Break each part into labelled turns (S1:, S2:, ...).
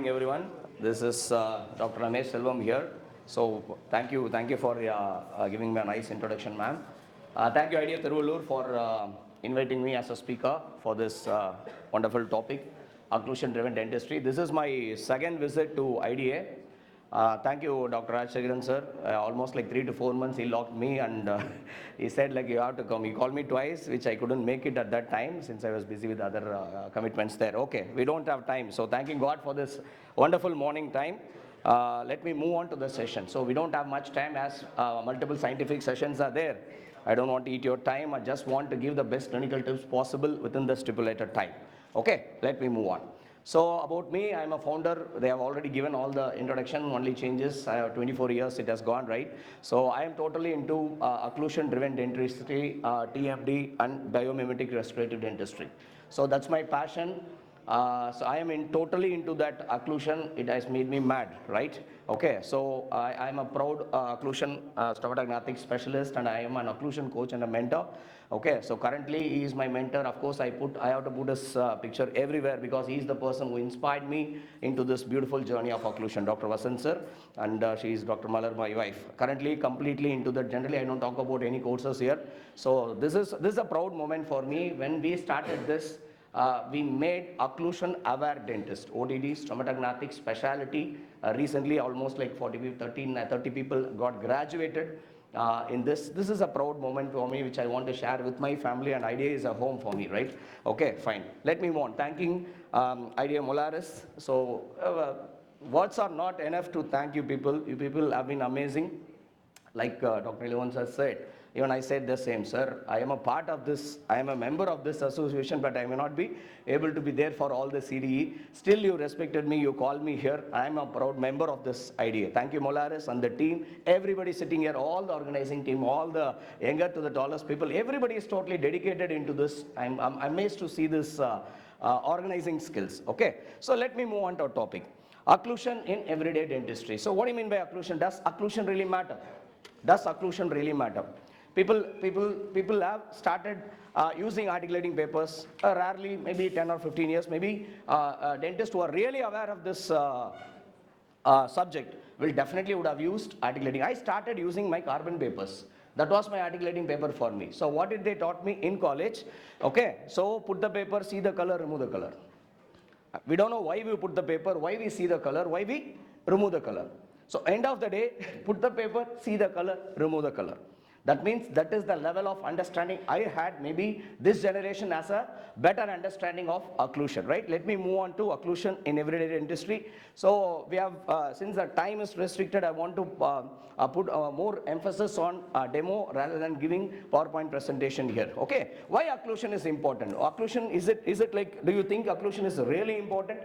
S1: morning, everyone. This is Dr. RAMESH here. So thank you for giving me a nice introduction, ma'am. Thank you, Idea Tiruvallur, for inviting me as a speaker for this wonderful topic, occlusion-driven dentistry. This is my second visit to IDA. Thank you, Dr. Rajshekharan, sir. Almost like 3 to 4 months, he locked me and he said, like, you have to come. He called me twice, which I couldn't make it at that time since I was busy with other commitments there. Okay, we don't have time. So thanking God for this wonderful morning time. Let me move on to the session. So we don't have much time as multiple scientific sessions are there. I don't want to eat your time. I just want to give the best clinical tips possible within the stipulated time. Okay, let me move on. So about me, I'm a founder. They have already given all the introduction, only changes. I have 24 years, it has gone, right? So I am totally into occlusion-driven dentistry, TFD, and biomimetic restorative dentistry. So that's my passion. So I am totally into that occlusion. It has made me mad, right? Okay, so I'm a proud occlusion stomatognatic specialist, and I am an occlusion coach and a mentor. Okay, so currently he is my mentor. Of course, I have to put his picture everywhere because he is the person who inspired me into this beautiful journey of occlusion, Dr. Vasant sir, and she is Dr. Molaris, my wife. Currently, completely into that. Generally, I don't talk about any courses here. So this is a proud moment for me. When we started this, we made occlusion aware dentist, ODD, stomatognatic specialty. Recently, almost like 30 people got graduated. In this is a proud moment for me, which I want to share with my family, and IDEA is a home for me, right? Okay, fine. Let me move on. Thanking IDEA Molaris. So words are not enough to thank you people. You people have been amazing. Like Dr. Ilevans has said, even I said the same, sir. I am a part of this, I am a member of this association, but I may not be able to be there for all the CDE. Still, you respected me, you called me here. I am a proud member of this idea. Thank you, Molaris and the team. Everybody sitting here, all the organizing team, all the younger to the tallest people, everybody is totally dedicated into this. I'm amazed to see this organizing skills. Okay, so let me move on to our topic. Occlusion in everyday dentistry. So what do you mean by occlusion? Does occlusion really matter? Does occlusion really matter? People have started using articulating papers, rarely, maybe 10 or 15 years, maybe dentists who are really aware of this subject will definitely would have used articulating. I started using my carbon papers. That was my articulating paper for me. So what did they taught me in college? Okay, so put the paper, see the color, remove the color. We don't know why we put the paper, why we see the color, why we remove the color. So end of the day, put the paper, see the color, remove the color. That means that is the level of understanding I had. Maybe this generation has a better understanding of occlusion, right? Let me move on to occlusion in everyday dentistry. So we have, since the time is restricted, I want to put more emphasis on demo rather than giving PowerPoint presentation here. Okay, why occlusion is important? Occlusion, is it like, do you think occlusion is really important?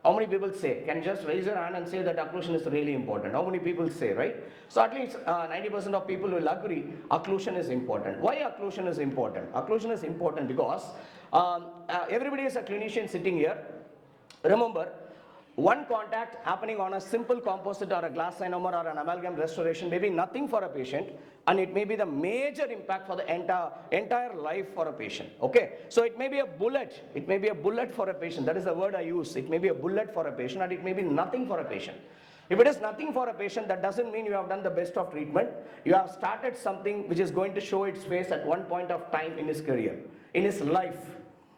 S1: How many people say? Can you just raise your hand and say that occlusion is really important? How many people say, right? So at least 90% of people will agree occlusion is important. Why occlusion is important? Occlusion is important because everybody is a clinician sitting here. Remember, one contact happening on a simple composite or a glass ionomer or an amalgam restoration may be nothing for a patient, and it may be the major impact for the entire life for a patient. Okay, so it may be a bullet. It may be a bullet for a patient. That is the word I use. It may be a bullet for a patient, and it may be nothing for a patient. If it is nothing for a patient, that doesn't mean you have done the best of treatment. You have started something which is going to show its face at one point of time in his career, in his life.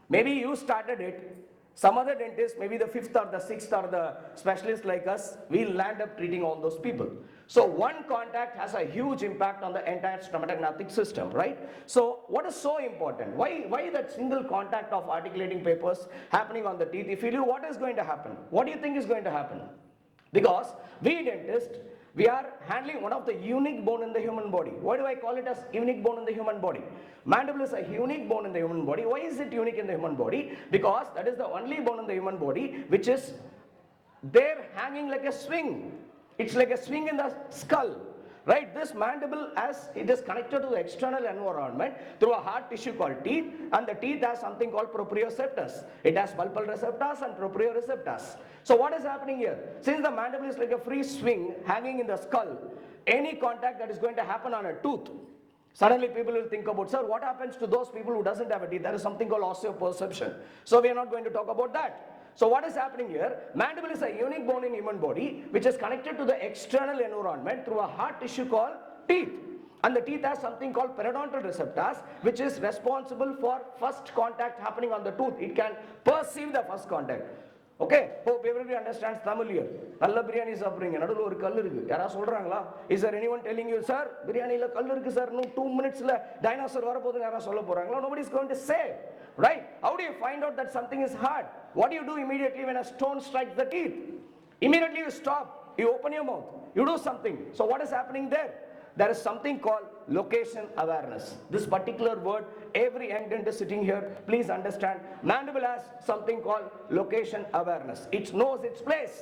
S1: Maybe you started it. Some other dentist, maybe the 5th or the 6th or the specialist like us, we'll land up treating all those people. So one contact has a huge impact on the entire stomatognatic system, right? So what is so important? Why that single contact of articulating papers happening on the teeth? If you do, what is going to happen? What do you think is going to happen? Because we dentists, we are handling one of the unique bone in the human body. Why do I call it as unique bone in the human body? Mandible is a unique bone in the human body. Why is it unique in the human body? Because that is the only bone in the human body which is there hanging like a swing. It's like a swing in the skull. Right, this mandible, as it is connected to the external environment through a hard tissue called teeth, and the teeth has something called proprioceptors. It has pulpal receptors and proprioceptors. So what is happening here? Since the mandible is like a free swing hanging in the skull, any contact that is going to happen on a tooth, suddenly people will think about, sir, what happens to those people who doesn't have a teeth? There is something called osteoperception. So we are not going to talk about that. So what is happening here? Mandible is a unique bone in human body which is connected to the external environment through a hard tissue called teeth. And the teeth has something called periodontal receptors which is responsible for first contact happening on the tooth. It can perceive the first contact. Okay, hope everybody understands Tamil here. Nalla biryani சாப்பிடுறீங்க நடுவுல ஒரு கல் இருக்கு யாரா சொல்றாங்களா? Is there anyone telling you, sir, பிரியாணில கல் இருக்கு சார், இன்னும் 2 minutesல டைனோசர் வர போகுதுன்னு யாரா சொல்ல போறாங்களா? Nobody is going to say, right? How do you find out that something is hard? What do you do immediately when a stone strikes the teeth? Immediately you stop, you open your mouth, you do something. So what is happening there? There is something called location awareness. This particular word, every young dentist sitting here, please understand, mandible has something called location awareness. It knows its place.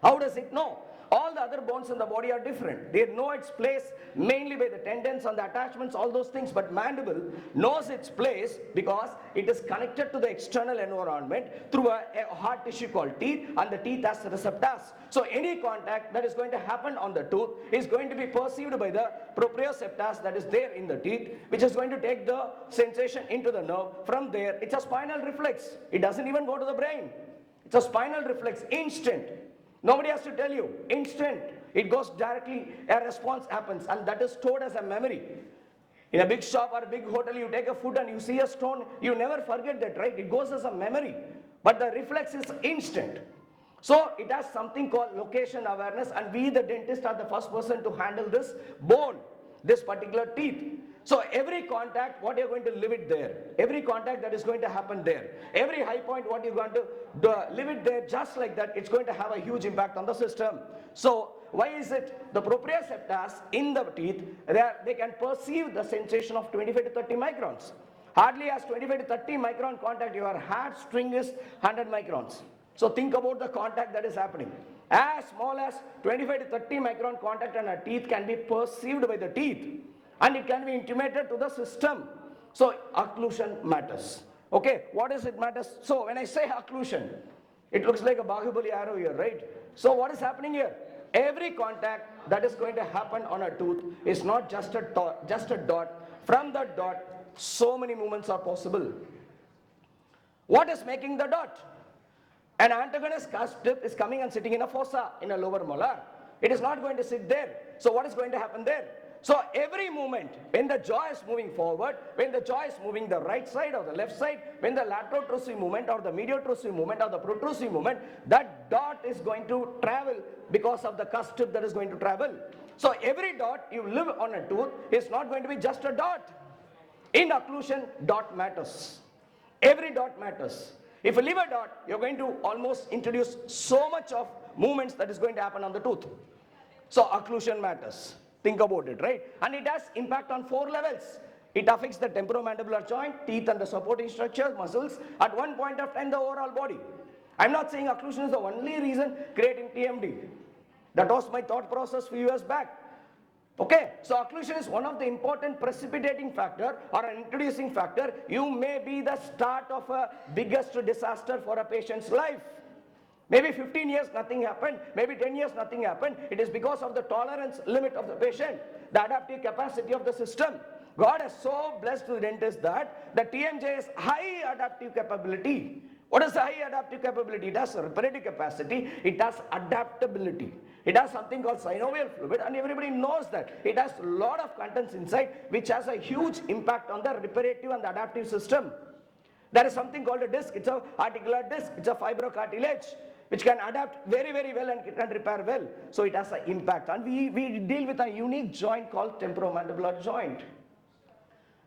S1: How does it know? All the other bones in the body are different. They know its place mainly by the tendons and the attachments, all those things. But mandible knows its place because it is connected to the external environment through a hard tissue called teeth, and the teeth has receptors. So any contact that is going to happen on the tooth is going to be perceived by the proprioceptors that is there in the teeth, which is going to take the sensation into the nerve. From there, it's a spinal reflex. It doesn't even go to the brain. It's a spinal reflex, instant. Nobody has to tell you, instant. It goes directly, a response happens, and that is stored as a memory. In a big shop or a big hotel, you take a food and you see a stone, you never forget that, right? It goes as a memory, but the reflex is instant. So it has something called location awareness, and we, the dentist, are the first person to handle this bone, this particular teeth. So every contact, what you're going to leave it there. Every contact that is going to happen there. Every high point, what you're going to leave it there just like that, it's going to have a huge impact on the system. So why is it? The proprioceptors in the teeth, they can perceive the sensation of 25 to 30 microns. Hardly as 25 to 30 micron contact, your hair string is 100 microns. So think about the contact that is happening. As small as 25 to 30 micron contact on a teeth can be perceived by the teeth. And it can be intimated to the system. So occlusion matters. Okay, what does it matters? So when I say occlusion, it looks like a Bahubali arrow here, right? So what is happening here? Every contact that is going to happen on a tooth is not just a dot. From the dot, so many movements are possible. What is making the dot? An antagonist cusp tip is coming and sitting in a fossa, in a lower molar. It is not going to sit there. So what is going to happen there? So every movement, when the jaw is moving forward, when the jaw is moving the right side or the left side, when the laterotrusive movement or the mediotrusive movement or the protrusive movement, that dot is going to travel because of the cusp tip that is going to travel. So every dot you live on a tooth is not going to be just a dot. In occlusion, dot matters. Every dot matters. If you leave a dot, you're going to almost introduce so much of movements that is going to happen on the tooth. So occlusion matters. Think about it, right? And it has impact on 4 levels. It affects the temporomandibular joint, teeth and the supporting structures, muscles, at one point of time the overall body. I'm not saying occlusion is the only reason creating TMD. That was my thought process few years back. Okay, so occlusion is one of the important precipitating factor or an introducing factor. You may be the start of a biggest disaster for a patient's life. Maybe 15 years nothing happened, maybe 10 years nothing happened. It is because of the tolerance limit of the patient, the adaptive capacity of the system. God has so blessed the dentist that the TMJ is high adaptive capability. What is the high adaptive capability? It has reparative capacity, it has adaptability. It has something called synovial fluid, and everybody knows that. It has a lot of contents inside which has a huge impact on the reparative and the adaptive system. There is something called a disc. It's an articular disc. It's a fibrocartilage which can adapt very, very well and can repair well. So it has an impact. And we deal with a unique joint called temporomandibular joint.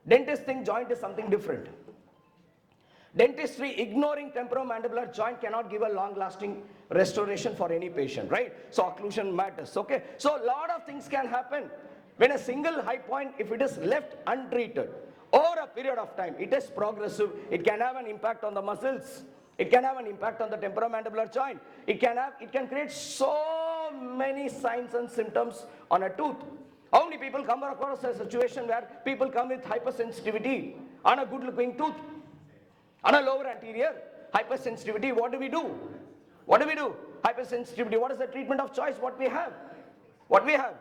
S1: Dentists think joint is something different. Dentistry ignoring temporomandibular joint cannot give a long-lasting restoration for any patient, right? So occlusion matters, okay? So a lot of things can happen. When a single high point, if it is left untreated, over a period of time, it is progressive. It can have an impact on the muscles. It can have an impact on the temporomandibular joint. It can create so many signs and symptoms on a tooth. How many people come across a situation where people come with hypersensitivity on a good-looking tooth, on a lower anterior? Hypersensitivity, what do we do? What do we do? Hypersensitivity, what is the treatment of choice? What we have? What we have?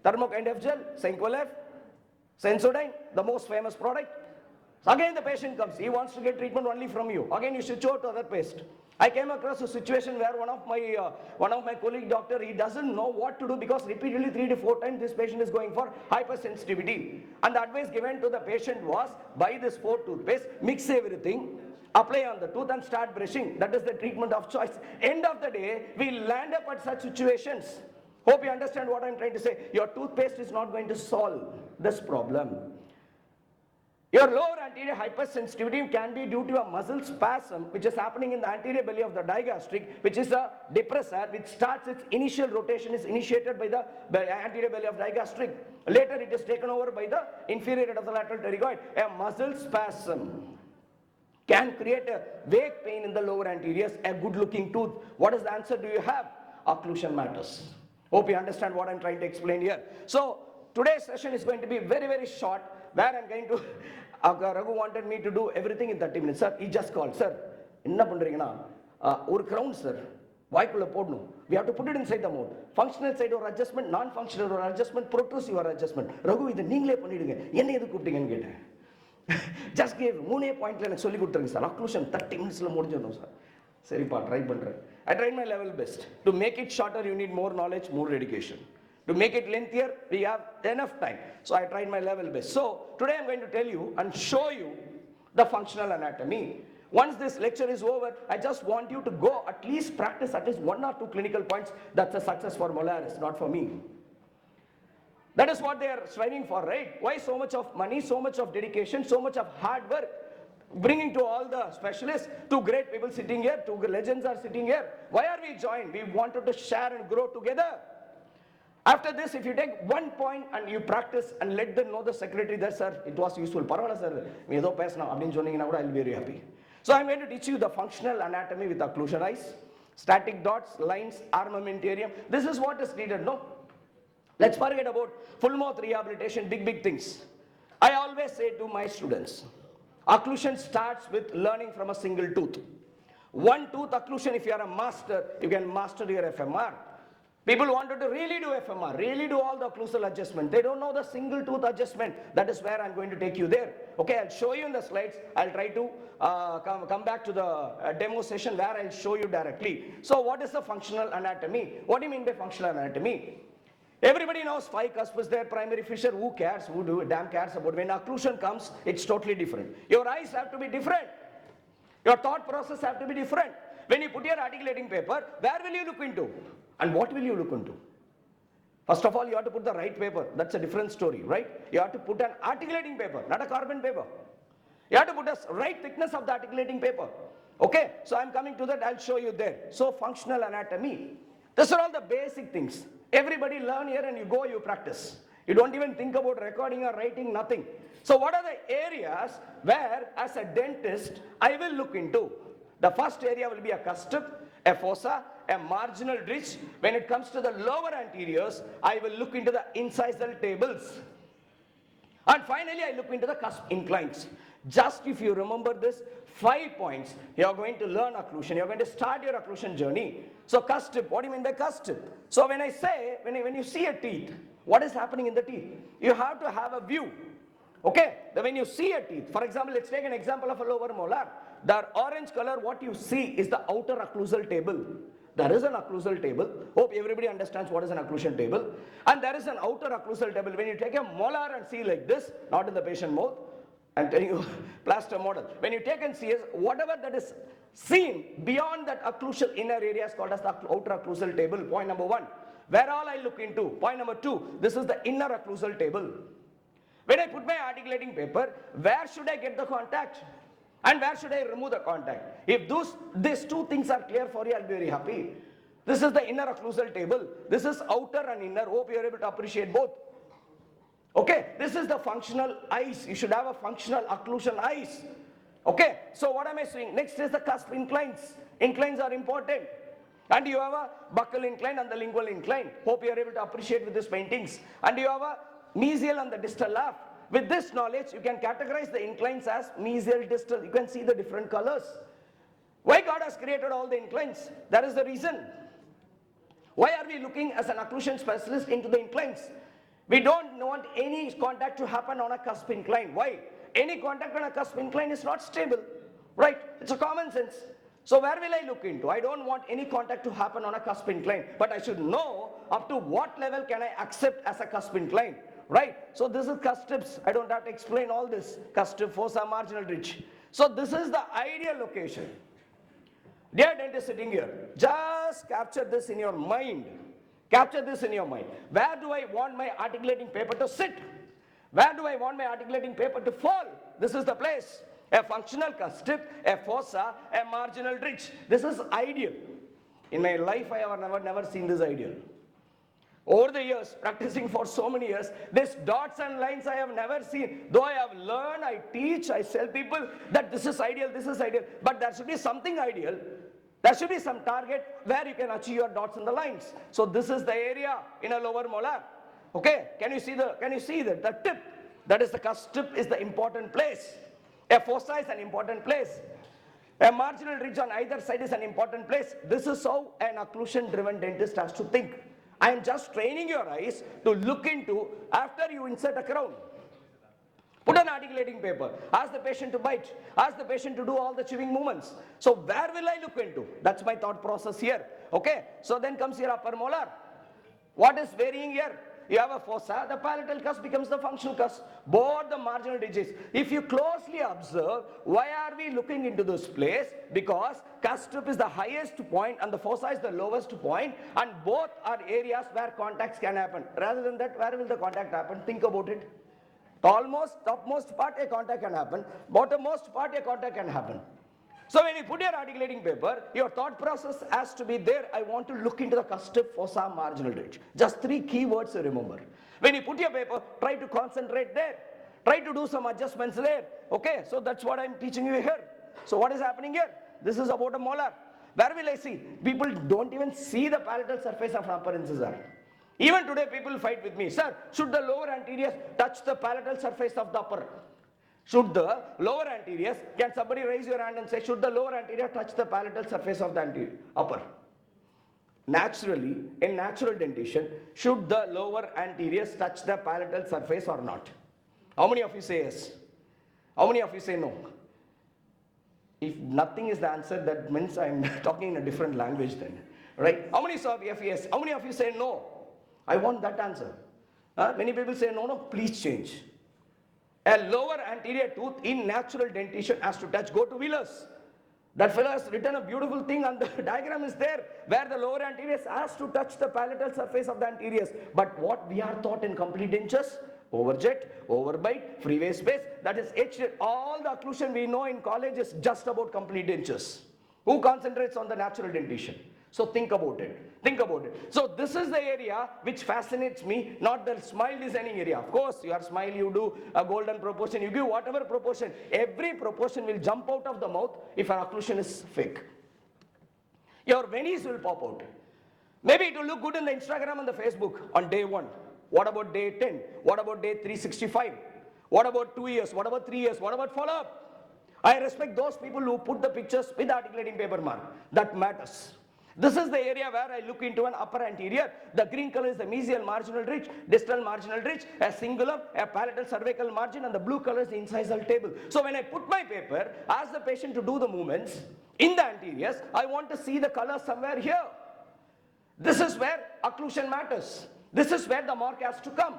S1: Thermokind F gel, Sencolef, Sensodyne, the most famous product. Again the patient comes, he wants to get treatment only from you. Again you switch over to other paste. I came across a situation where one of my colleague doctor, he doesn't know what to do because repeatedly 3 to 4 times this patient is going for hypersensitivity. And the advice given to the patient was, buy this 4 toothpaste, mix everything, apply on the tooth and start brushing. That is the treatment of choice. End of the day, we land up at such situations. Hope you understand what I'm trying to say. Your toothpaste is not going to solve this problem. Your lower anterior hypersensitivity can be due to a muscle spasm which is happening in the anterior belly of the digastric, which is a depressor which starts its initial rotation is initiated by the anterior belly of digastric. Later it is taken over by the inferior head of the lateral pterygoid. A muscle spasm can create a vague pain in the lower anteriors. A good looking tooth. What is the answer do you have? Occlusion matters. Hope you understand what I'm trying to explain here. So today's session is going to be very, very short, where I'm going to, Raghu wanted me to do everything in 30 minutes. Sir, he just called. Sir, enna pandringana? Or crown, sir. வாய்க்குள்ள போடணும். We have to put it inside the mouth. Functional side or adjustment, non-functional or adjustment, protrusive or adjustment. Raghu, இது நீங்களே பண்ணிடுங்க. என்ன எது கூப்பிட்டீங்கன்னு கேட்டேன். Just give 3 பாயிண்ட்ல எனக்கு சொல்லி கொடுத்துருங்க சார். அக்ளூஷன் 30 மினிட்ஸ்ல முடிஞ்சிடணும் சார். சரிப்பா, ட்ரை பண்றேன். I tried my level best. To make it shorter, you need more knowledge, more dedication. To make it lengthier, we have enough time. So I tried my level best. So today I'm going to tell you and show you the functional anatomy. Once this lecture is over, I just want you to go at least practice at least 1 or 2 clinical points. That's a success for Molaris, not for me. That is what they are striving for, right? Why so much of money, so much of dedication, so much of hard work, bringing to all the specialists, 2 great people sitting here, 2 legends are sitting here. Why are we joined? We wanted to share and grow together. After this, if you take 1 point and you practice and let them know the secretary that, sir, it was useful. Parvala sir, me edo pesna abdin sonningina kuda I'll be very happy. So I'm going to teach you the functional anatomy with occlusion eyes, static dots, lines, armamentarium. This is what is needed, no? Let's forget about full mouth rehabilitation, big things. I always say to my students, occlusion starts with learning from a single tooth. 1 tooth occlusion, if you are a master, you can master your FMR. People wanted to really do FMR, really do all the occlusal adjustment. They don't know the single tooth adjustment. That is where I'm going to take you there. Okay, I'll show you in the slides. I'll try to come back to the demo session where I'll show you directly. So what is the functional anatomy? What do you mean by functional anatomy? Everybody knows 5 cusp is there, primary fissure. Who cares? Who do damn cares about? When occlusion comes, it's totally different. Your eyes have to be different. Your thought process have to be different. When you put your articulating paper, where will you look into? And what will you look into? First of all, you have to put the right paper. That's a different story, right? You have to put an articulating paper, not a carbon paper. You have to put the right thickness of the articulating paper. Okay, so I'm coming to that. I'll show you there. So functional anatomy. These are all the basic things. Everybody learn here and you go, you practice. You don't even think about recording or writing, nothing. So what are the areas where, as a dentist, I will look into? The first area will be a cusp, a fossa, a marginal ridge. When it comes to the lower anteriors, I will look into the incisal tables. And finally, I look into the cusp inclines. Just if you remember this 5 points, you are going to learn occlusion. You are going to start your occlusion journey. So cusp, what do you mean by cusp? So when I say, when you see a teeth, what is happening in the teeth? You have to have a view. Okay, when you see a teeth, for example, let's take an example of a lower molar. The orange color, what you see is the outer occlusal table. There is an occlusal table. Hope everybody understands what is an occlusion table. And there is an outer occlusal table. When you take a molar and see like this, not in the patient mouth, I'm telling you, plaster model. When you take and see, whatever that is seen beyond that occlusal inner area is called as the outer occlusal table. Point number 1. Where all I look into? Point number 2. This is the inner occlusal table. When I put my articulating paper, where should I get the contact? And where should I remove the contact? If these 2 things are clear for you, I'll be very happy. This is the inner occlusal table. This is outer and inner. Hope you're able to appreciate both. Okay, this is the functional eyes. You should have a functional occlusion eyes. Okay, so what am I saying? Next is the cusp inclines. Inclines are important. And you have a buccal incline and the lingual incline. Hope you are able to appreciate with these paintings. And you have a mesial and the distal laugh. With this knowledge, you can categorize the inclines as mesial, distal. You can see the different colors. Why God has created all the inclines? That is the reason. Why are we looking as an occlusion specialist into the inclines? We don't want any contact to happen on a cusp incline. Why? Any contact on a cusp incline is not stable. Right? It's a common sense. So where will I look into? I don't want any contact to happen on a cusp incline, but I should know up to what level can I accept as a cusp incline, right? So this is cusp tips. I don't have to explain all this. Cusp tip, fossa, marginal ridge. So this is the ideal location. Dear dentist sitting here, just capture this in your mind. Capture this in your mind. Where do I want my articulating paper to sit? Where do I want my articulating paper to fall? This is the place. A functional cusp tip, a fossa, a marginal ridge. This is ideal. In my life, I have never seen this ideal. Over the years, practicing for so many years, these dots and lines I have never seen. Though I have learned, I teach, I tell people that this is ideal, but there should be something ideal. There should be some target where you can achieve your dots and the lines. So this is the area in a lower molar. Okay, can you see the tip? That is the cusp tip is the important place. A fossa is an important place. A marginal ridge on either side is an important place. This is how an occlusion-driven dentist has to think. I am just training your eyes to look into after you insert a crown. Put an articulating paper. Ask the patient to bite. Ask the patient to do all the chewing movements. So where will I look into? That's my thought process here. Okay. So then comes your upper molar. What is varying here? You have a fossa, the palatal cusp becomes the functional cusp, both the marginal ridges. If you closely observe, why are we looking into this place? Because cusp tip is the highest point and the fossa is the lowest point, and both are areas where contacts can happen. Rather than that, where will the contact happen? Think about it. Topmost part a contact can happen, bottommost part a contact can happen. So when you put your articulating paper, your thought process has to be there. I want to look into the cusp tip, fossa, marginal ridge. Just 3 key words to remember. When you put your paper, try to concentrate there. Try to do some adjustments there. Okay, so that's what I'm teaching you here. So what is happening here? This is about a molar. Where will I see? People don't even see the palatal surface of an upper incisor. Even today people fight with me. Sir, should the lower anterior touch the palatal surface of the upper? Should the lower anteriors, can somebody raise your hand and say, should the lower anterior touch the palatal surface of the upper? Naturally, in natural dentition, should the lower anteriors touch the palatal surface or not? How many of you say yes? How many of you say no? If nothing is the answer, that means I'm talking in a different language then, right? How many of you yes? How many of you say no? I want that answer. Many people say no, please change. A lower anterior tooth in natural dentition has to touch. Go to Wheeler's. That fellow has written a beautiful thing and the diagram is there where the lower anteriors has to touch the palatal surface of the anteriors. But what we are taught in complete dentures, overjet, overbite, freeway space, that is etched. All the occlusion we know in college is just about complete dentures. Who concentrates on the natural dentition? So think about it. Think about it. So this is the area which fascinates me, not the smile designing area. Of course, your smile, you do a golden proportion, you give whatever proportion. Every proportion will jump out of the mouth if an occlusion is fake. Your veneers will pop out. Maybe it will look good in the Instagram and the Facebook on day 1. What about day 10? What about day 365? What about 2 years? What about 3 years? What about follow-up? I respect those people who put the pictures with articulating paper mark. That matters. This is the area where I look into an upper anterior. The green color is the mesial marginal ridge, distal marginal ridge, a cingulum, a palatal cervical margin, and the blue color is the incisal table. So when I put my paper, ask the patient to do the movements in the anteriors, I want to see the color somewhere here. This is where occlusion matters. This is where the mark has to come.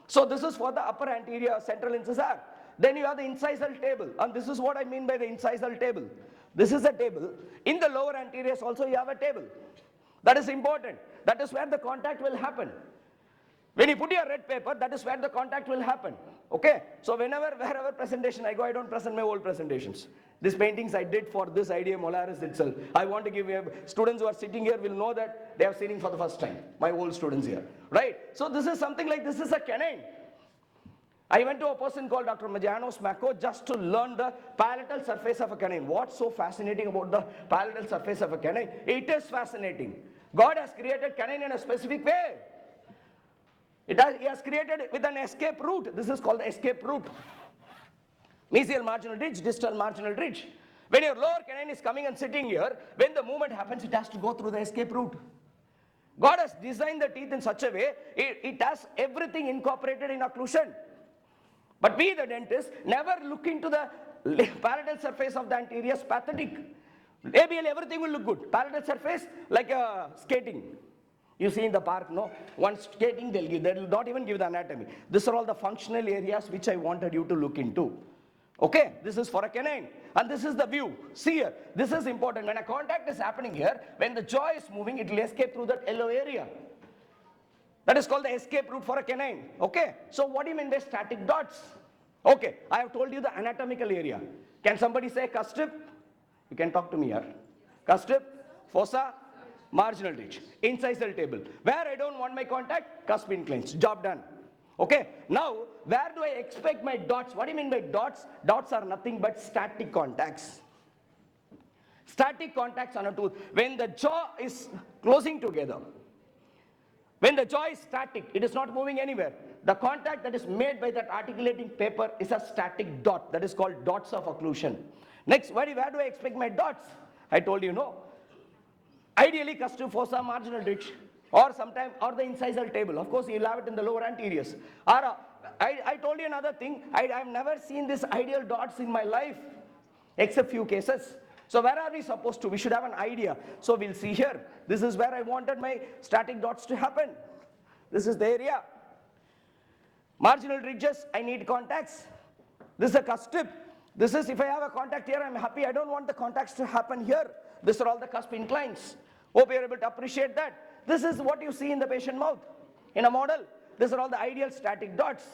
S1: So this is for the upper anterior central incisor. Then you have the incisal table, and this is what I mean by the incisal table. This is a table. In the lower anteriors also you have a table. That is important. That is where the contact will happen. When you put your red paper, that is where the contact will happen. Okay? So wherever presentation I go, I don't present my old presentations. These paintings I did for this idea Molaris itself. I want to give you, students who are sitting here will know that they have seen it for the first time. My old students here. Right? So this is something like, this is a canine. I went to a person called Dr. Majanos Mako just to learn the palatal surface of a canine. What's so fascinating about the palatal surface of a canine? It is fascinating. God has created canine in a specific way. He has created with an escape route. This is called the escape route. Mesial marginal ridge, distal marginal ridge. When your lower canine is coming and sitting here, when the movement happens, it has to go through the escape route. God has designed the teeth in such a way, it has everything incorporated in occlusion. But we, the dentists, never look into the palatal surface of the anteriors. Pathetic. ABL, everything will look good. Palatal surface, like skating. You see in the park, no? Once skating, they will not even give the anatomy. These are all the functional areas which I wanted you to look into. Okay, this is for a canine. And this is the view. See here, this is important. When a contact is happening here, when the jaw is moving, it will escape through that yellow area. That is called the escape route for a canine. Okay, so what do you mean by static dots? Okay, I have told you the anatomical area. Can somebody say cusp strip? You can talk to me here. Cusp strip, fossa, marginal ridge, incisal table. Where I don't want my contact, cusp inclines. Job done. Okay, now where do I expect my dots? What do you mean by dots? Dots are nothing but static contacts. Static contacts on a tooth. When the jaw is closing together, when the jaw is static, it is not moving anywhere. The contact that is made by that articulating paper is a static dot. That is called dots of occlusion. Next, where do I expect my dots? I told you no. Ideally, cusp strip, fossa, marginal ridge, or sometime, or the incisal table. Of course, you'll have it in the lower anteriors. Or, I told you another thing. I've never seen this ideal dots in my life, except few cases. So where are we supposed to? We should have an idea. So we'll see here. This is where I wanted my static dots to happen. This is the area. Marginal ridges, I need contacts. This is a cusp strip. This is, if I have a contact here, I'm happy. I don't want the contacts to happen here. These are all the cusp inclines. Hope you're able to appreciate that. This is what you see in the patient mouth. In a model, these are all the ideal static dots.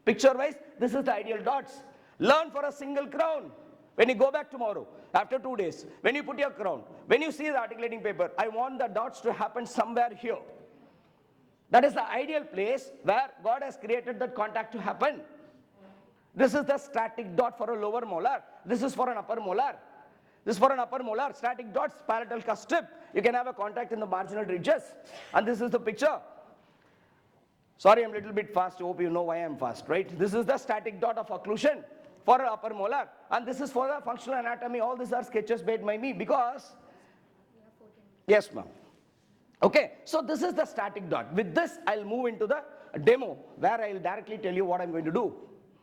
S1: Picture-wise, this is the ideal dots. Learn for a single crown. When you go back tomorrow, after 2 days, when you put your crown, when you see the articulating paper, I want the dots to happen somewhere here. That is the ideal place where God has created that contact to happen. This is the static dot for a lower molar. This is for an upper molar. This is for an upper molar. Static dots, palatal cusp strip. You can have a contact in the marginal ridges. And this is the picture. Sorry, I'm a little bit fast. I hope you know why I'm fast, right? This is the static dot of occlusion for an upper molar. And this is for the functional anatomy. All these are sketches made by me because... Yes, ma'am. Okay, so this is the static dot. With this, I'll move into the demo where I'll directly tell you what I'm going to do.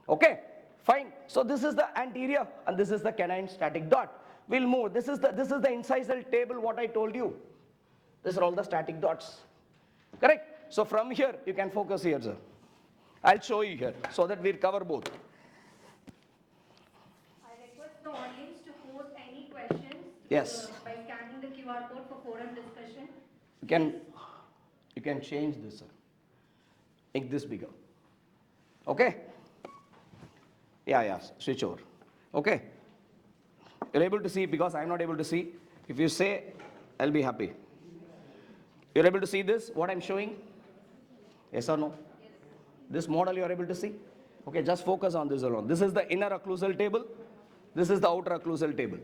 S1: Okay, fine. So this is the anterior and this is the canine static dot. We'll move. This is the incisal table, what I told you. These are all the static dots. Correct? So from here, you can focus here, sir. I'll show you here so that we'll cover both.
S2: I request the audience to post any questions
S1: Yes.
S2: by scanning the QR code for forum discussion.
S1: You can change this, sir. Make this bigger. Okay? Yeah, switch over. Okay? You're able to see because I'm not able to see. If you say, I'll be happy. You're able to see this, what I'm showing? Yes or no? Yes. This model you're able to see? Okay, just focus on this alone. This is the inner occlusal table. This is the outer occlusal table.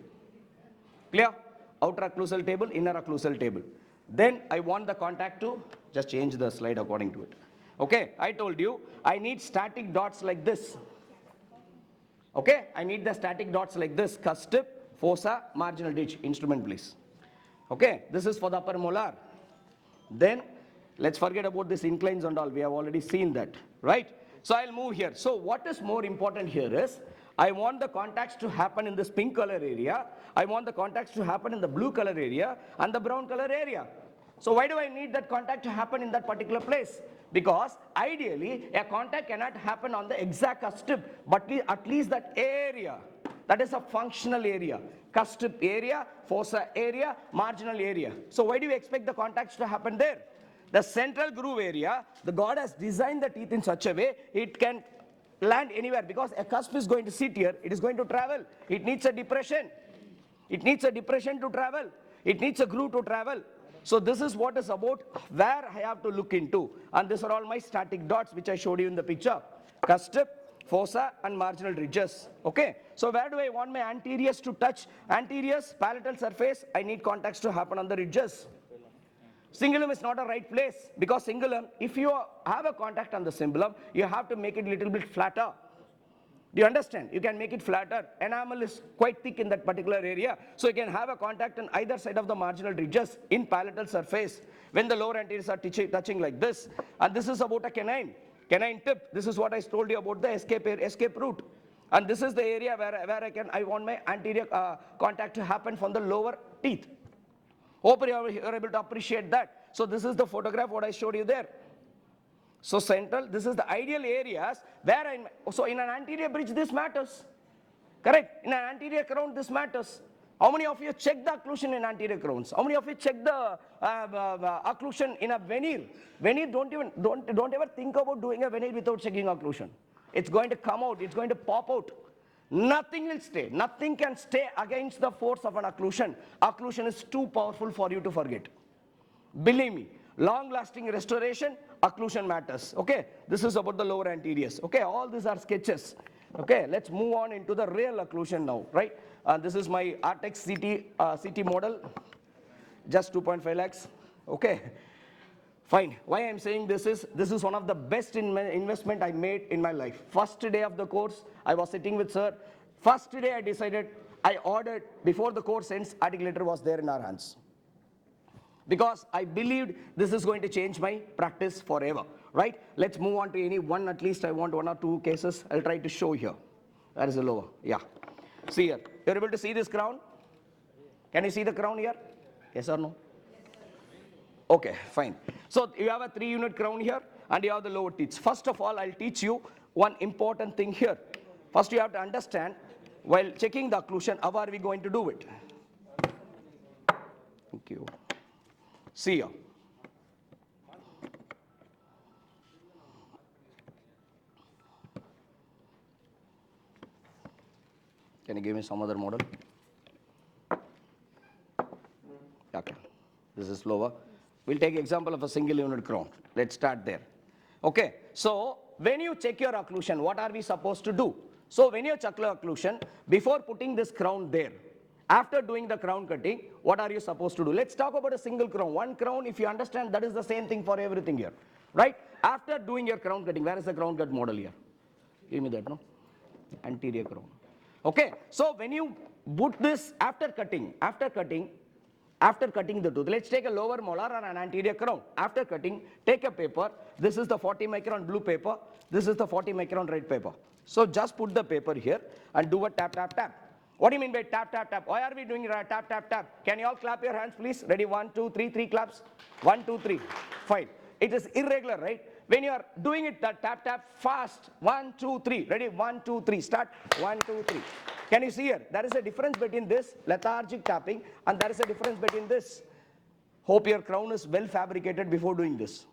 S1: Clear? Outer occlusal table, inner occlusal table. Then I want the contact to, just change the slide according to it. Okay, I told you, I need static dots like this. Okay, I need the static dots like this. Cusp strip, fossa, marginal ridge. Instrument, please. Okay, this is for the upper molar. Then, let's forget about this inclines and all. We have already seen that, right? So I'll move here. So what is more important here is, I want the contacts to happen in this pink color area. I want the contacts to happen in the blue color area and the brown color area. So why do I need that contact to happen in that particular place? Because ideally, a contact cannot happen on the exact cusp strip, but at least that area, that is a functional area. Cusp strip area, fossa area, marginal area. So why do you expect the contacts to happen there? The central groove area, the God has designed the teeth in such a way, it can land anywhere because a cusp is going to sit here, it is going to travel. It needs a depression. It needs a depression to travel. It needs a groove to travel. So this is what is about where I have to look into. And these are all my static dots which I showed you in the picture. Cusp strip, fossa and marginal ridges. Okay. So where do I want my anteriors to touch? Anteriors, palatal surface, I need contacts to happen on the ridges. Cingulum is not a right place because cingulum, if you have a contact on the cingulum, you have to make it a little bit flatter. Do you understand? You can make it flatter. Enamel is quite thick in that particular area. So you can have a contact on either side of the marginal ridges in palatal surface when the lower anteriors are touching like this. And this is about a canine tip. This is what I told you about the escape route. And this is the area where I want my anterior contact to happen from the lower teeth. Hope you are able to appreciate that. So this is the photograph what I showed you there. So central, this is the ideal areas where so in an anterior bridge this matters. Correct? In an anterior crown this matters. How many of you check the occlusion in anterior crowns? How many of you check the occlusion in a veneer? Veneer, don't ever think about doing a veneer without checking occlusion. It's going to come out, it's going to pop out. Nothing will stay. Nothing can stay against the force of an occlusion. Occlusion is too powerful for you to forget. Believe me, long-lasting restoration, occlusion matters. Okay, this is about the lower anteriors. Okay, all these are sketches. Okay, let's move on into the real occlusion now, right? This is my Artex CT model, just 2.5 lakhs. Okay, fine. Why I'm saying this is one of the best investment I made in my life. First day of the course, I was sitting with sir. First day I decided, I ordered, before the course ends, articulator was there in our hands. Because I believed this is going to change my practice forever, right? Let's move on to any one, at least I want 1 or 2 cases. I'll try to show here. That is the lower, yeah. See here, you're able to see this crown? Can you see the crown here? Yes or no? Okay, fine. So you have a 3-unit crown here and you have the lower teeth. First of all, I'll teach you one important thing here. First you have to understand, while checking the occlusion, how are we going to do it? Thank you. See here. Can you give me some other model? Okay, this is lower. We'll take example of a single unit crown. Let's start there. Okay, so when you check your occlusion, what are we supposed to do? So when you check your occlusion, before putting this crown there, after doing the crown cutting, what are you supposed to do? Let's talk about a single crown. One crown, if you understand, that is the same thing for everything here, right? After doing your crown cutting, where is the crown cut model here? Give me that, no? Anterior crown. Okay, so when you put this after cutting the tooth, let's take a lower molar or an anterior crown. After cutting, take a paper. This is the 40 micron blue paper. This is the 40 micron red paper. So just put the paper here and do a tap, tap, tap. What do you mean by tap, tap, tap? Why are we doing tap, tap, tap? Can you all clap your hands, please? Ready? 1, 2, 3, 3 claps. 1, 2, 3. Fine. It is irregular, right? When you are doing it, tap, tap, fast. 1, 2, 3. Ready? 1, 2, 3. Start. 1, 2, 3. Can you see here? There is a difference between this lethargic tapping and there is a difference between this. Hope your crown is well fabricated before doing this.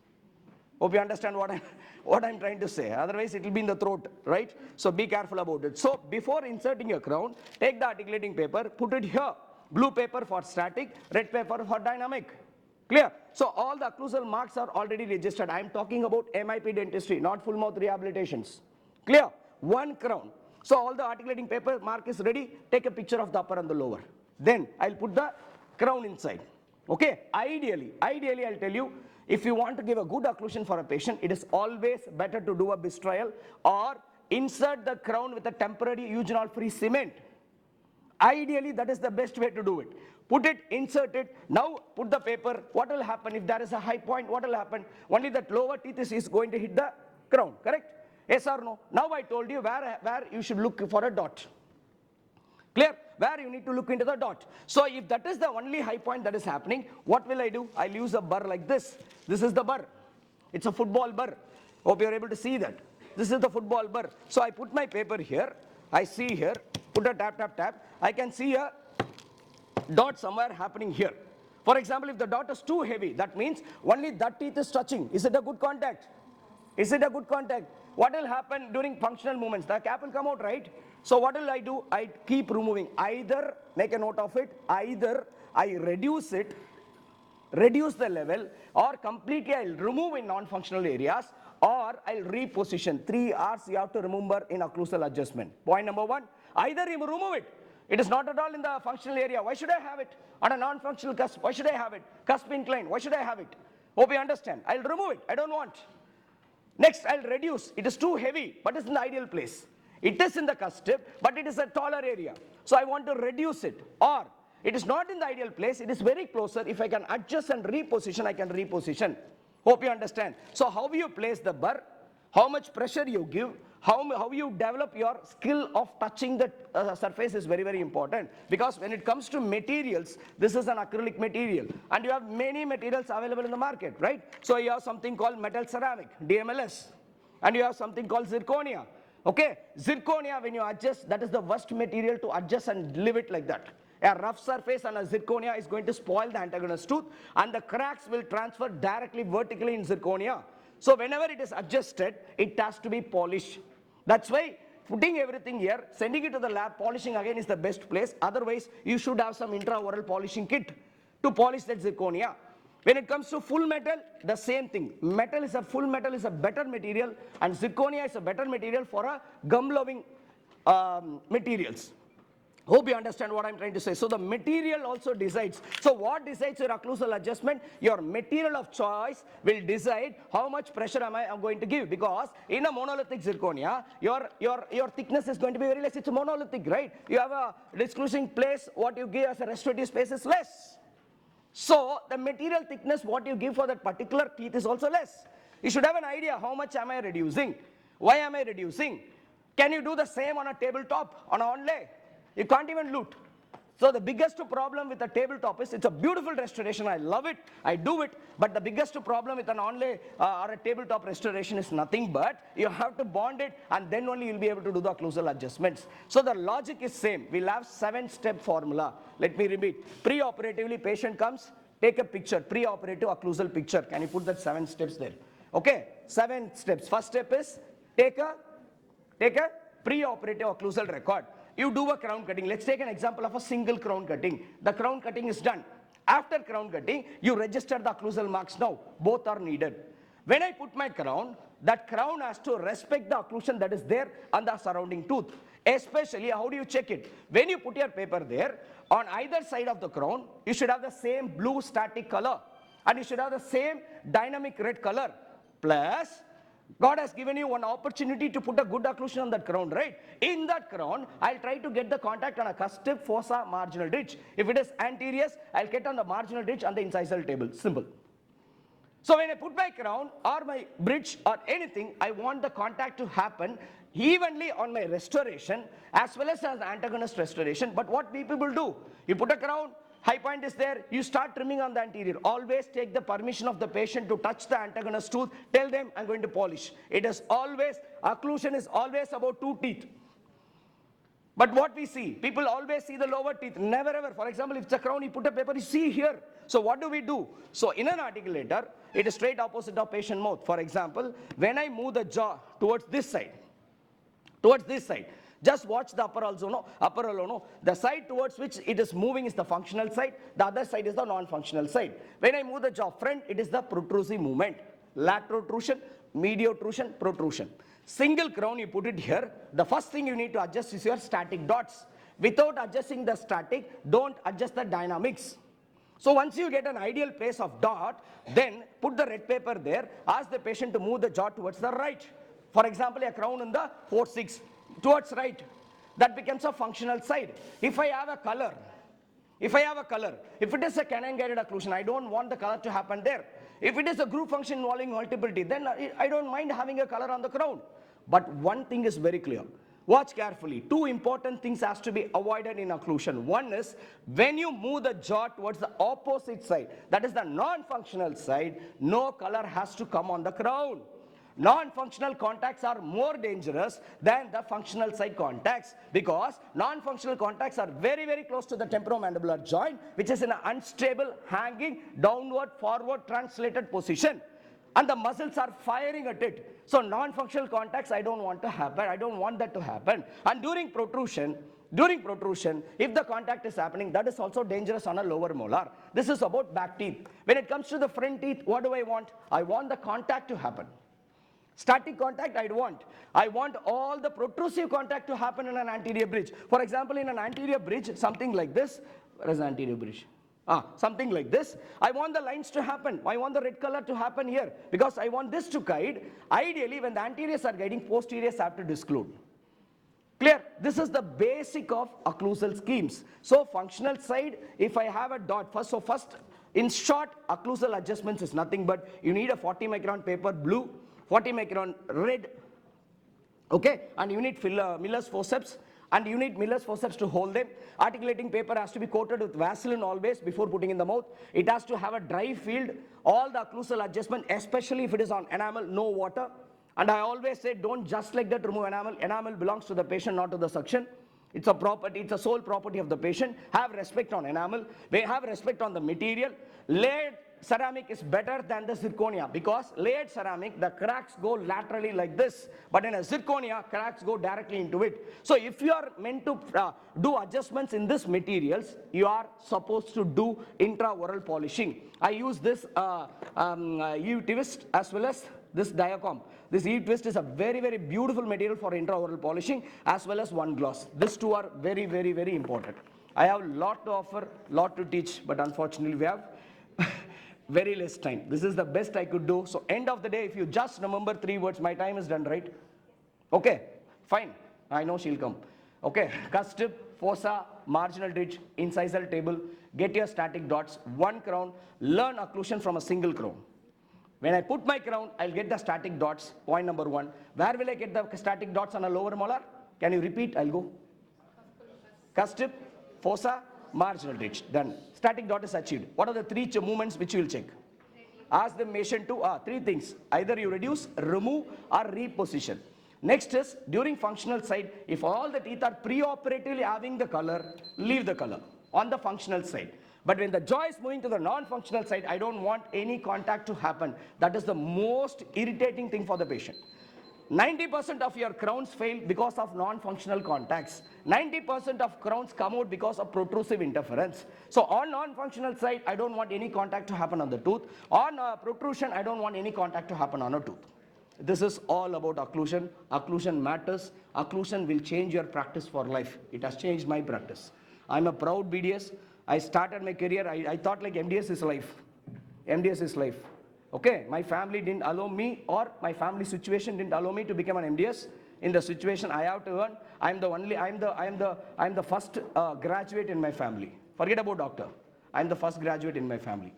S1: Hope you understand what I'm trying to say. Otherwise, it will be in the throat, right? So be careful about it. So before inserting your crown, take the articulating paper, put it here. Blue paper for static, red paper for dynamic. Clear? So all the occlusal marks are already registered. I'm talking about MIP dentistry, not full mouth rehabilitations. Clear? One crown. So all the articulating paper mark is ready. Take a picture of the upper and the lower. Then I'll put the crown inside. Okay? Ideally, I'll tell you, if you want to give a good occlusion for a patient, it is always better to do a bistrial or insert the crown with a temporary eugenol-free cement. Ideally, that is the best way to do it. Put it, insert it, now put the paper. What will happen if there is a high point? What will happen? Only that lower teeth is going to hit the crown, correct? Yes or no? Now I told you where you should look for a dot. Clear? Where you need to look into the dot. So if that is the only high point that is happening, what will I do? I'll use a burr like this. This is the burr. It's a football burr. Hope you're able to see that. This is the football burr. So I put my paper here. I see here. Put a tap, tap, tap. I can see a dot somewhere happening here. For example, if the dot is too heavy, that means only that teeth is touching. Is it a good contact? Is it a good contact? What will happen during functional movements? The cap will come out, right? So what will I do? I keep removing. Either, make a note of it, either I reduce it, reduce the level, or completely I'll remove in non-functional areas, or I'll reposition. 3 R's you have to remember in occlusal adjustment. Point number 1, either you remove it. It is not at all in the functional area. Why should I have it? On a non-functional cusp, why should I have it? Cusp incline, why should I have it? Hope you understand. I'll remove it. I don't want. Next, I'll reduce. It is too heavy, but it's in the ideal place. It is in the cusp, but it is a taller area. So I want to reduce it. Or, it is not in the ideal place. It is very closer. If I can adjust and reposition, I can reposition. Hope you understand. So how you place the burr? how much pressure you give, how you develop your skill of touching the surface is very, very important. Because when it comes to materials, this is an acrylic material, and you have many materials available in the market, right? So you have something called metal ceramic, DMLS, and you have something called zirconia. Okay, zirconia, when you adjust, that is the worst material to adjust and leave it like that. A rough surface on a zirconia is going to spoil the antagonist tooth, and the cracks will transfer directly vertically in zirconia. So whenever it is adjusted, it has to be polished. That's why putting everything here, sending it to the lab, polishing again is the best place. Otherwise, you should have some intraoral polishing kit to polish that zirconia. When it comes to full metal, the same thing. Full metal is a better material, and zirconia is a better material for a gum-loving materials. Hope you understand what I'm trying to say. So the material also decides. So what decides your occlusal adjustment? Your material of choice will decide how much pressure I'm going to give. Because in a monolithic zirconia, your thickness is going to be very less. It's a monolithic, right? You have a disclosing place, what you give as a restorative space is less. So the material thickness, what you give for that particular teeth is also less. You should have an idea, how much am I reducing? Why am I reducing? Can you do the same on a tabletop, on an onlay? You can't even loot. So the biggest problem with a tabletop is it's a beautiful restoration. I love it. I do it. But the biggest problem with an onlay or a tabletop restoration is nothing but you have to bond it, and then only you'll be able to do the occlusal adjustments. So the logic is same. We'll have 7-step formula. Let me repeat. Pre-operatively, patient comes, take a picture, pre-operative occlusal picture. Can you put that 7 steps there? Okay, 7 steps. First step is take a pre-operative occlusal record. You do a crown cutting. Let's take an example of a single crown cutting. The crown cutting is done. After crown cutting, you register the occlusal marks now. Both are needed. When I put my crown, that crown has to respect the occlusion that is there on the surrounding tooth. Especially, how do you check it? When you put your paper there, on either side of the crown, you should have the same blue static color. And you should have the same dynamic red color. Plus, God has given you one opportunity to put a good occlusion on that crown, right? In that crown, I'll try to get the contact on a cusp fossa marginal ridge. If it is anterior, I'll get on the marginal ridge on the incisal table. Simple. So when I put my crown or my bridge or anything, I want the contact to happen evenly on my restoration as well as antagonist restoration. But what people will do, you put a crown, high point is there, you start trimming on the anterior. Always take the permission of the patient to touch the antagonist tooth. Tell them, I'm going to polish. It is always, occlusion is always about 2 teeth. But what we see, people always see the lower teeth, never ever. For example, if it's a crown, you put a paper, you see here. So what do? So in an articulator, it is straight opposite of patient mouth. For example, when I move the jaw towards this side, just watch the upper also, the side towards which it is moving is the functional side, the other side is the non-functional side. When I move the jaw front, it is the protrusive movement. Lateral protrusion, medial protrusion. Single crown, you put it here. The first thing you need to adjust is your static dots. Without adjusting the static, don't adjust the dynamics. So once you get an ideal place of dot, then put the red paper there, ask the patient to move the jaw towards the right. For example, a crown in the 4-6. Towards right, that becomes a functional side. If I have a color, if it is a canine guided occlusion, I don't want the color to happen there. If it is a group function involving multiplicity, then I don't mind having a color on the crown. But one thing is very clear. Watch carefully. 2 important things has to be avoided in occlusion. One is when you move the jaw towards the opposite side, that is the non-functional side, no color has to come on the crown. Non-functional contacts are more dangerous than the functional side contacts because non-functional contacts are very, very close to the temporomandibular joint, which is in an unstable, hanging, downward, forward, translated position. And the muscles are firing at it. So non-functional contacts, I don't want to happen. I don't want that to happen. And during protrusion, if the contact is happening, that is also dangerous on a lower molar. This is about back teeth. When it comes to the front teeth, what do I want? I want the contact to happen. Static contact, I want all the protrusive contact to happen in an anterior bridge. For example, in an anterior bridge, something like this. Where is the anterior bridge? Something like this. I want the lines to happen. I want the red color to happen here because I want this to guide. Ideally, when the anteriors are guiding, posteriors have to disclude. Clear? This is the basic of occlusal schemes. So functional side, if I have a dot, first, in short, occlusal adjustments is nothing but you need a 40 micron paper blue. 40 micron red, okay, and you need Miller's forceps, and you need Miller's forceps to hold them. Articulating paper has to be coated with Vaseline always before putting in the mouth. It has to have a dry field. All the occlusal adjustment, especially if it is on enamel, no water. And I always say, don't just like that remove enamel. Enamel belongs to the patient, not to the suction. It's a property, it's a sole property of the patient. Have respect on enamel. We have respect on the material. Layered ceramic is better than the zirconia, because layered ceramic, the cracks go laterally like this, but in a zirconia, cracks go directly into it. So if you are meant to do adjustments in this materials, you are supposed to do intraoral polishing. I use this E-twist as well as this Diacom. This E-twist is a very, very beautiful material for intraoral polishing, as well as one gloss. These two are very, very, very important. I have a lot to offer, lot to teach, but unfortunately we have very less time. This is the best I could do. So end of the day, if you just remember 3 words, my time is done, right? Okay, fine. I know she'll come. Okay, cusp tip, fossa, marginal ridge, incisal table, get your static dots, 1 crown, learn occlusion from a single crown. When I put my crown, I'll get the static dots, point number 1. Where will I get the static dots on a lower molar? Can you repeat? I'll go. Cusp tip, fossa, marginal ridge. Done. Static dot is achieved. What are the 3 movements which you will check? Ask the patient to 3 things. Either you reduce, remove, or reposition. Next is, during functional side, if all the teeth are preoperatively having the color, leave the color on the functional side. But when the jaw is moving to the non-functional side, I don't want any contact to happen. That is the most irritating thing for the patient. 90% of your crowns fail because of non-functional contacts. 90% of crowns come out because of protrusive interference. So on non-functional side, I don't want any contact to happen on the tooth. On protrusion, I don't want any contact to happen on a tooth. This is all about occlusion. Occlusion matters. Occlusion will change your practice for life. It has changed my practice. I'm a proud BDS. I started my career, I thought like MDS is life. MDS is life. Okay, my family didn't allow me, or my family situation didn't allow me to become an MDS. In the situation I have to earn, I'm the first graduate in my family. Forget about doctor. I'm the first graduate in my family.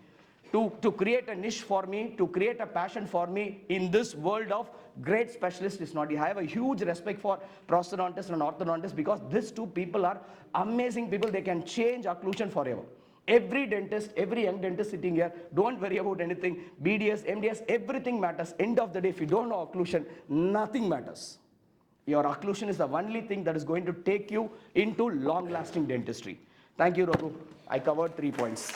S1: To create a niche for me, to create a passion for me in this world of great specialists is not. I have a huge respect for prosthodontists and orthodontists, because these 2 people are amazing people. They can change occlusion forever. Every dentist, every young dentist sitting here, don't worry about anything. BDS, MDS, everything matters. End of the day, if you don't know occlusion, nothing matters. Your occlusion is the only thing that is going to take you into long-lasting dentistry. Thank you, Raghu. I covered 3 points.